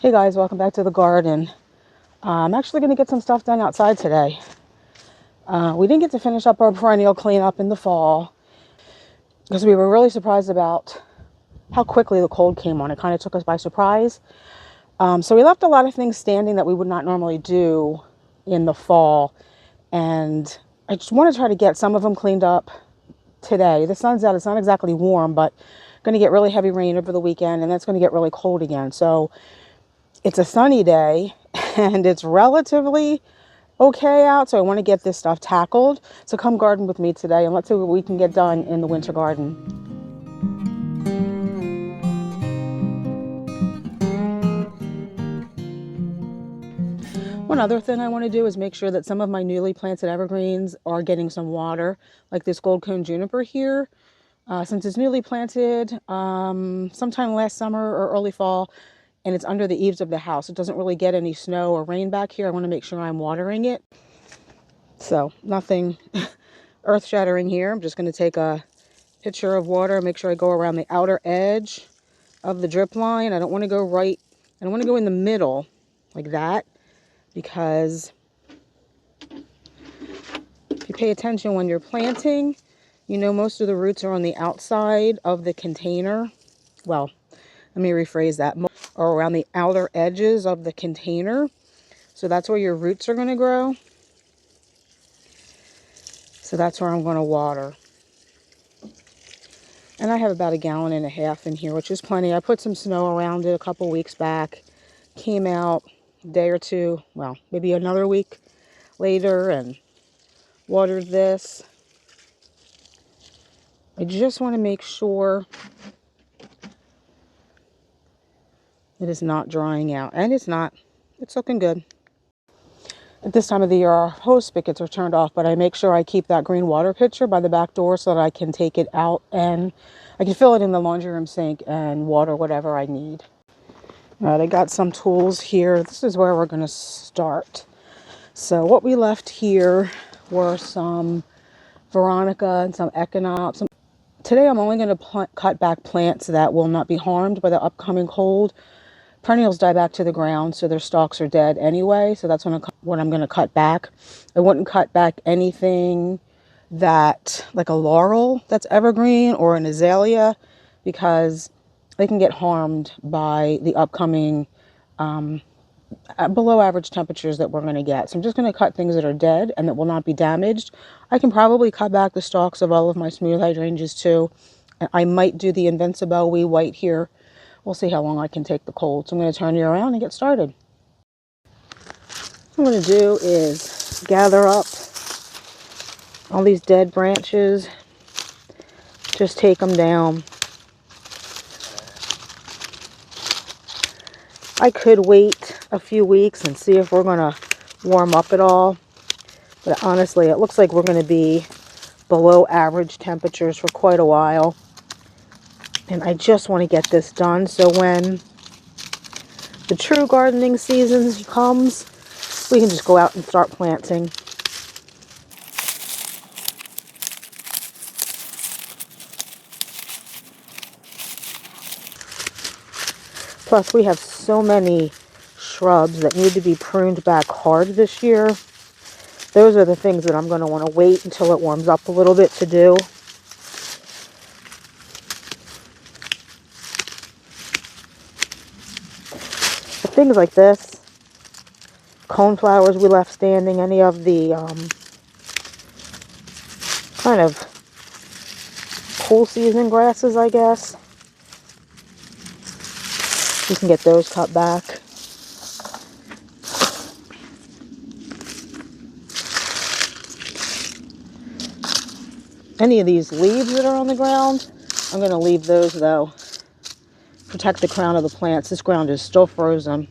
Hey guys, welcome back to the garden. I'm actually going to get some stuff done outside today. We didn't get to finish up our perennial cleanup in the fall because we were really surprised about how quickly the cold came on. It kind of took us by surprise. So we left a lot of things standing that we would not normally do in the fall. And I just want to try to get some of them cleaned up today. The sun's out. It's not exactly warm, but going to get really heavy rain over the weekend, and that's going to get really cold again. So it's a sunny day and it's relatively okay out, so I want to get this stuff tackled. So come garden with me today and let's see what we can get done in the winter garden. One other thing I want to do is make sure that some of my newly planted evergreens are getting some water, like this gold cone juniper here. Since it's newly planted sometime last summer or early fall, and it's under the eaves of the house, it doesn't really get any snow or rain back here. I want to make sure I'm watering it. So nothing earth-shattering here. I'm just going to take a pitcher of water, make sure I go around the outer edge of the drip line. I don't want to go right, I don't want to go in the middle like that, because if you pay attention when you're planting, you know most of the roots are on the outside of the container. Well, let me rephrase that, or around the outer edges of the container. So that's where your roots are going to grow. So that's where I'm going to water. And I have about 1.5 gallons in here, which is plenty. I put some snow around it a couple weeks back. Came out a day or two, well, maybe another week later, and watered this. I just want to make sure it is not drying out. And it's not. It's looking good. At this time of the year, our hose spigots are turned off, but I make sure I keep that green water pitcher by the back door so that I can take it out and I can fill it in the laundry room sink and water whatever I need. All right, I got some tools here. This is where we're going to start. So what we left here were some Veronica and some Echinops. Today I'm only going to cut back plants that will not be harmed by the upcoming cold. Perennials die back to the ground, so their stalks are dead anyway, so that's what I'm going to cut back. I wouldn't cut back anything that, like a laurel that's evergreen or an azalea, because they can get harmed by the upcoming below average temperatures that we're going to get. So I'm just going to cut things that are dead and that will not be damaged. I can probably cut back the stalks of all of my smooth hydrangeas too. And I might do the Invincible wee white here. We'll see how long I can take the cold. So I'm going to turn you around and get started. What I'm going to do is gather up all these dead branches. Just take them down. I could wait a few weeks and see if we're going to warm up at all. But honestly, it looks like we're going to be below average temperatures for quite a while. And I just want to get this done so when the true gardening season comes, we can just go out and start planting. Plus, we have so many shrubs that need to be pruned back hard this year. Those are the things that I'm going to want to wait until it warms up a little bit to do. But things like this, coneflowers we left standing, any of the kind of cool season grasses, I guess. You can get those cut back. Any of these leaves that are on the ground, I'm going to leave those though. Protect the crown of the plants. This ground is still frozen.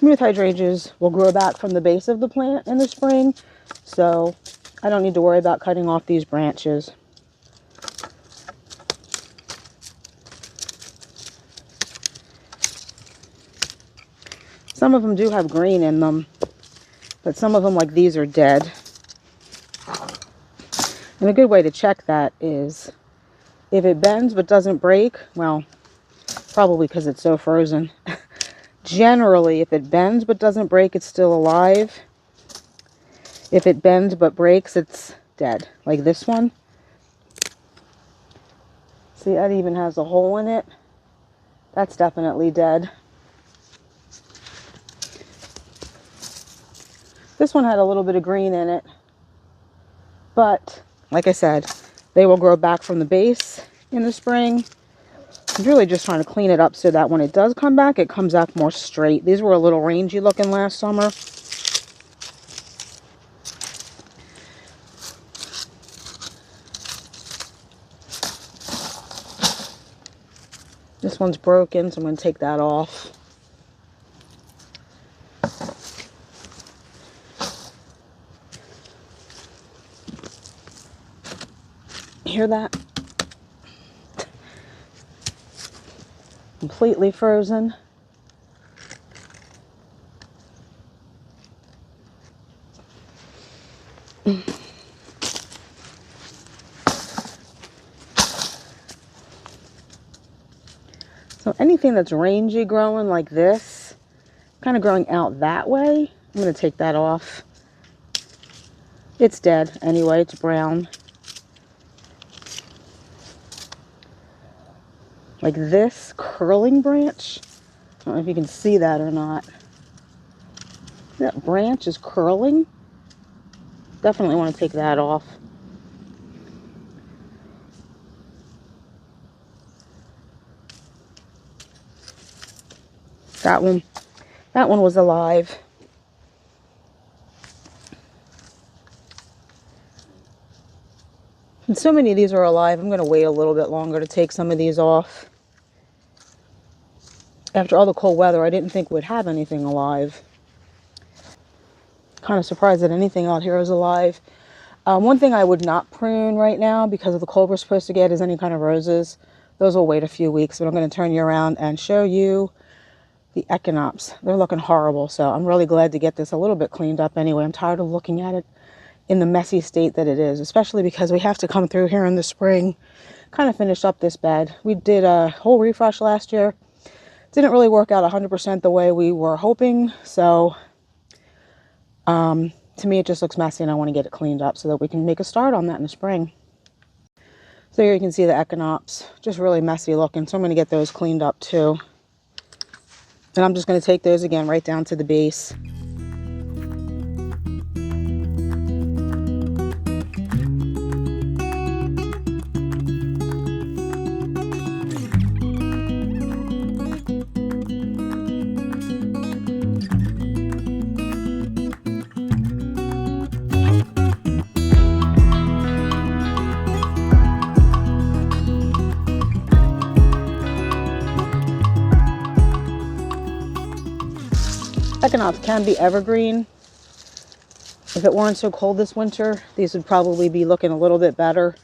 smooth hydrangeas will grow back from the base of the plant in the spring, so I don't need to worry about cutting off these branches. Some of them do have green in them, but some of them, like these, are dead. And a good way to check that is if it bends but doesn't break, well, probably because it's so frozen. Generally, if it bends but doesn't break, it's still alive. If it bends but breaks, it's dead. Like this one. See, that even has a hole in it. That's definitely dead. This one had a little bit of green in it. But, like I said, they will grow back from the base in the spring. I'm really just trying to clean it up so that when it does come back, it comes back more straight. These were a little rangy looking last summer. This one's broken, so I'm going to take that off. Hear that? Completely frozen. So anything that's rangy growing like this, kind of growing out that way, I'm going to take that off. It's dead anyway, it's brown. Like this curling branch, I don't know if you can see that or not. That branch is curling. Definitely want to take that off. That one was alive. And so many of these are alive, I'm going to wait a little bit longer to take some of these off. After all the cold weather, I didn't think we'd have anything alive. Kind of surprised that anything out here is alive. One thing I would not prune right now because of the cold we're supposed to get is any kind of roses. Those will wait a few weeks, but I'm going to turn you around and show you the Echinops. They're looking horrible, so I'm really glad to get this a little bit cleaned up anyway. I'm tired of looking at it in the messy state that it is, especially because we have to come through here in the spring, kind of finish up this bed. We did a whole refresh last year. Didn't really work out 100% the way we were hoping, so to me it just looks messy and I want to get it cleaned up so that we can make a start on that in the spring. So here you can see the Echinops, just really messy looking, so I'm going to get those cleaned up too. And I'm just going to take those again right down to the base. Echinops can be evergreen. If it weren't so cold this winter, these would probably be looking a little bit better.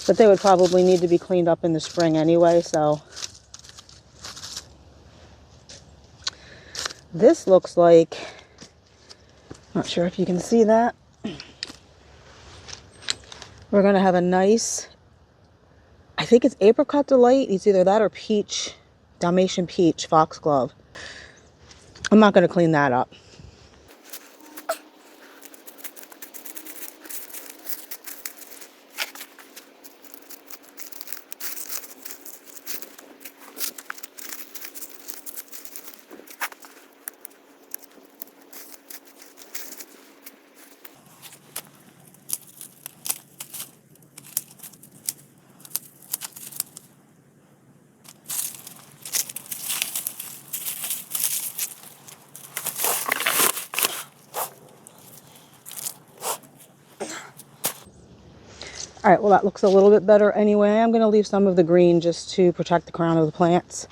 But they would probably need to be cleaned up in the spring anyway, so. This looks like, not sure if you can see that. We're going to have a nice, I think it's Apricot Delight. It's either that or peach, Dalmatian peach, foxglove. I'm not going to clean that up. All right, well, that looks a little bit better anyway. I'm going to leave some of the green just to protect the crown of the plants.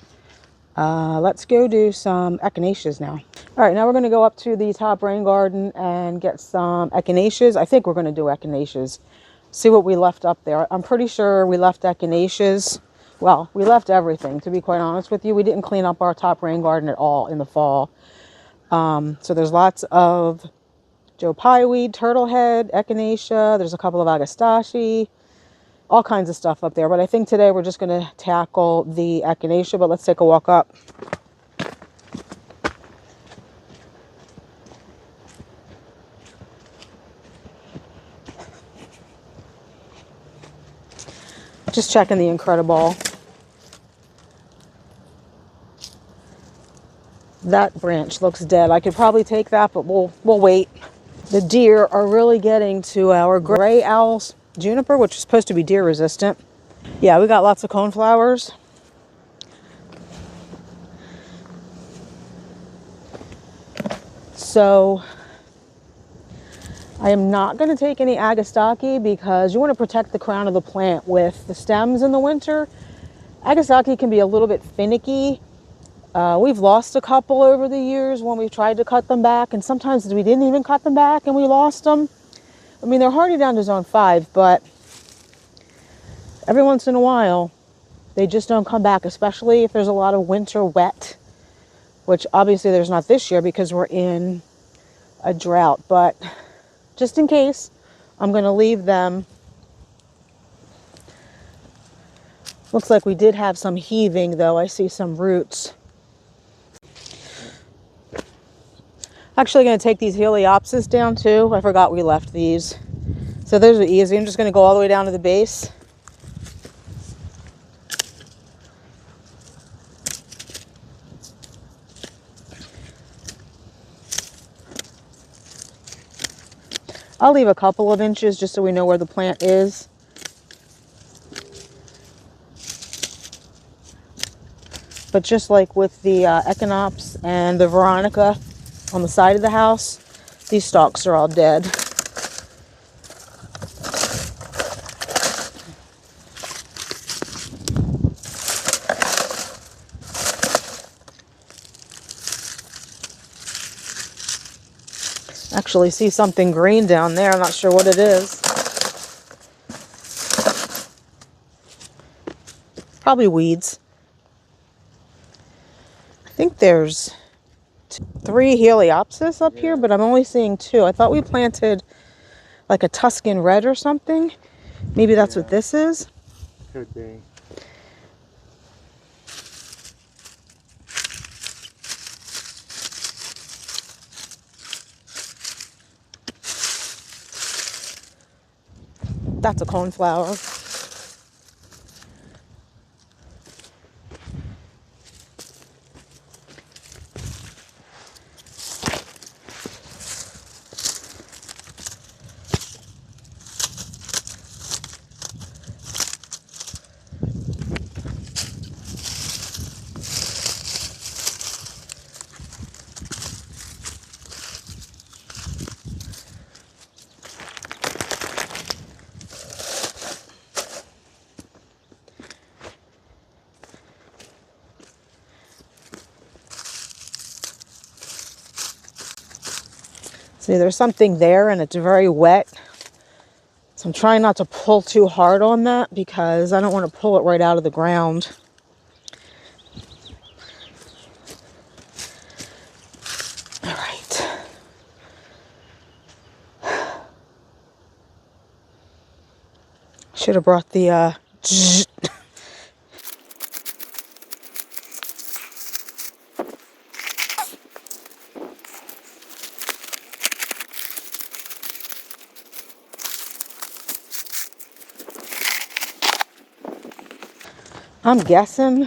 Let's go do some echinaceas now. All right, now we're going to go up to the top rain garden and get some echinaceas. I think we're going to do echinaceas. See what we left up there. I'm pretty sure we left echinaceas. Well, we left everything, to be quite honest with you. We didn't clean up our top rain garden at all in the fall. So there's lots of Joe Pye weed, turtlehead, echinacea. There's a couple of agastache, all kinds of stuff up there. But I think today we're just going to tackle the echinacea. But let's take a walk up. Just checking the Incredible. That branch looks dead. I could probably take that, but we'll wait. The deer are really getting to our gray owl's juniper, which is supposed to be deer resistant. Yeah, we got lots of coneflowers. So I am not going to take any agastache because you want to protect the crown of the plant with the stems in the winter. Agastache can be a little bit finicky. We've lost a couple over the years when we tried to cut them back, and sometimes we didn't even cut them back and we lost them. I mean, they're hardy down to zone 5, but every once in a while they just don't come back, especially if there's a lot of winter wet, which obviously there's not this year because we're in a drought. But just in case, I'm going to leave them. Looks like we did have some heaving, though. I see some roots. Actually going to take these Heliopsis down too. I forgot we left these. So those are easy. I'm just going to go all the way down to the base. I'll leave a couple of inches just so we know where the plant is. But just like with the Echinops and the Veronica on the side of the house, these stalks are all dead. Actually see something green down there. I'm not sure what it is. Probably weeds. I think there's 3 Heliopsis up here, but I'm only seeing 2. I thought we planted like a Tuscan red or something. Maybe that's what this is. Could be. That's a coneflower. See, there's something there and it's very wet. So I'm trying not to pull too hard on that because I don't want to pull it right out of the ground. All right. Should have brought the I'm guessing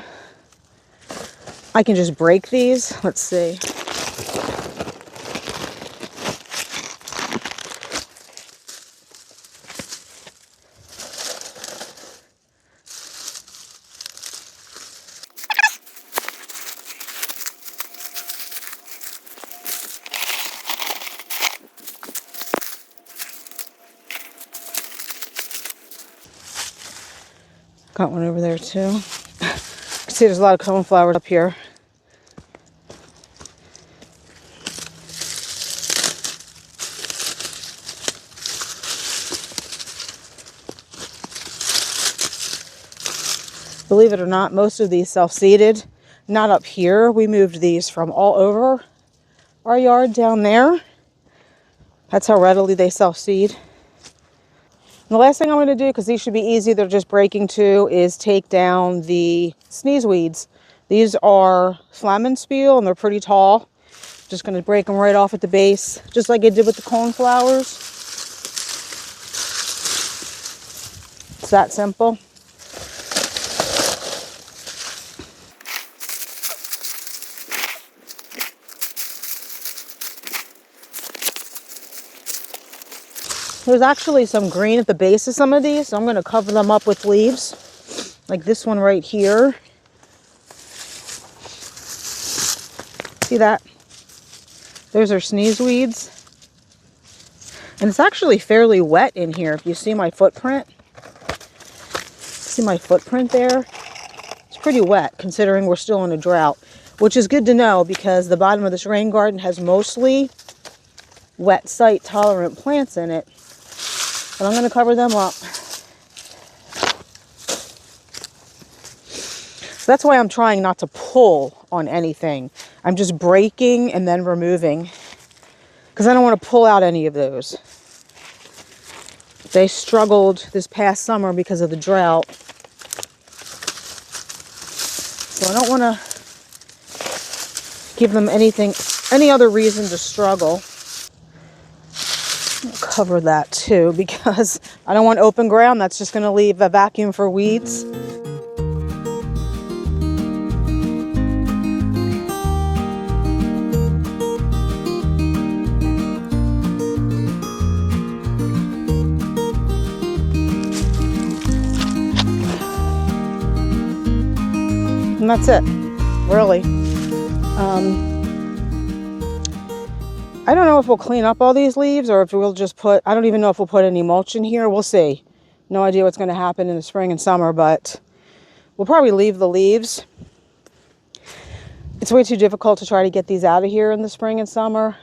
I can just break these. Let's see. Got one over there too. See, there's a lot of coneflowers up here. Believe it or not, most of these self-seeded. Not up here. We moved these from all over our yard down there. That's how readily they self-seed. And the last thing I'm going to do, because these should be easy, they're just breaking too, is take down the sneezeweeds. These are Flamenspiel and they're pretty tall. Just going to break them right off at the base, just like I did with the coneflowers. It's that simple. There's actually some green at the base of some of these, so I'm going to cover them up with leaves, like this one right here. See that? Those are sneezeweeds. And it's actually fairly wet in here, if you see my footprint. See my footprint there? It's pretty wet, considering we're still in a drought, which is good to know because the bottom of this rain garden has mostly wet site tolerant plants in it. But I'm going to cover them up. So that's why I'm trying not to pull on anything. I'm just breaking and then removing, because I don't want to pull out any of those. They struggled this past summer because of the drought. So I don't want to give them any other reason to struggle. I'll cover that too, because I don't want open ground. That's just going to leave a vacuum for weeds. And that's it, really. I don't know if we'll clean up all these leaves or if we'll just put, I don't even know if we'll put any mulch in here. We'll see. No idea what's going to happen in the spring and summer, but we'll probably leave the leaves. It's way too difficult to try to get these out of here in the spring and summer.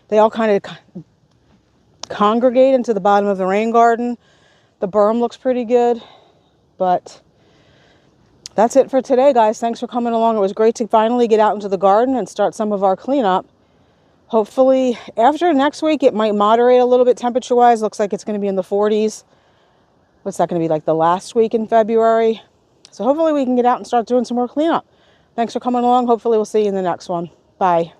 They all kind of congregate into the bottom of the rain garden. The berm looks pretty good, but that's it for today, guys. Thanks for coming along. It was great to finally get out into the garden and start some of our cleanup. Hopefully, after next week, it might moderate a little bit temperature-wise. Looks like it's going to be in the 40s. What's that going to be, like the last week in February? So hopefully we can get out and start doing some more cleanup. Thanks for coming along. Hopefully we'll see you in the next one. Bye.